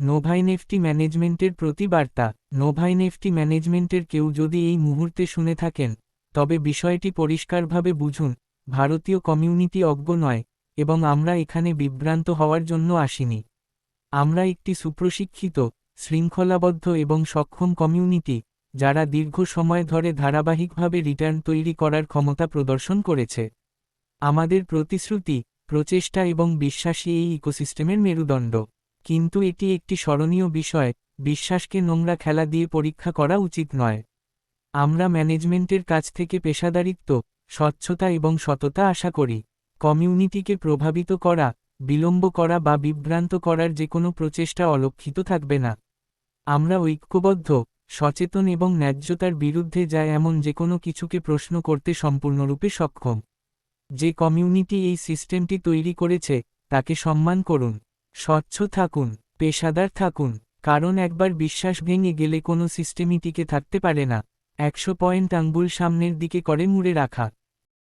নোভাইনেফটি ম্যানেজমেন্টের প্রতি বার্তা। নোভাইনেফটি ম্যানেজমেন্টের কেউ যদি এই মুহূর্তে শুনে থাকেন, তবে বিষয়টি পরিষ্কারভাবে বুঝুন, ভারতীয় কমিউনিটি অজ্ঞ নয়, এবং আমরা এখানে বিভ্রান্ত হওয়ার জন্য আসিনি। আমরা একটি সুপ্রশিক্ষিত, শৃঙ্খলাবদ্ধ এবং সক্ষম কমিউনিটি, যারা দীর্ঘ সময় ধরে ধারাবাহিকভাবে রিটার্ন তৈরি করার ক্ষমতা প্রদর্শন করেছে। আমাদের প্রতিশ্রুতি, প্রচেষ্টা এবং বিশ্বাসই এই ইকোসিস্টেমের মেরুদণ্ড। কিন্তু এটি একটি স্মরণীয় বিষয়, বিশ্বাসকে নোংরা খেলা দিয়ে পরীক্ষা করা উচিত নয়। আমরা ম্যানেজমেন্টের কাছ থেকে পেশাদারিত্ব, স্বচ্ছতা এবং সততা আশা করি। কমিউনিটিকে প্রভাবিত করা, বিলম্ব করা বা বিভ্রান্ত করার যে কোনো প্রচেষ্টা অলক্ষিত থাকবে না। আমরা ঐক্যবদ্ধ, সচেতন এবং ন্যায্যতার বিরুদ্ধে যায় এমন যে কোনো কিছুকে প্রশ্ন করতে সম্পূর্ণরূপে সক্ষম। যে কমিউনিটি এই সিস্টেমটি তৈরি করেছে, তাকে সম্মান করুন। স্বচ্ছ থাকুন, পেশাদার থাকুন, কারণ একবার বিশ্বাস ভেঙে গেলে কোনো সিস্টেমই টিকে থাকতে পারে না। 100 পয়েন্ট আঙ্গুল সামনের দিকে করে মুড়ে রাখা।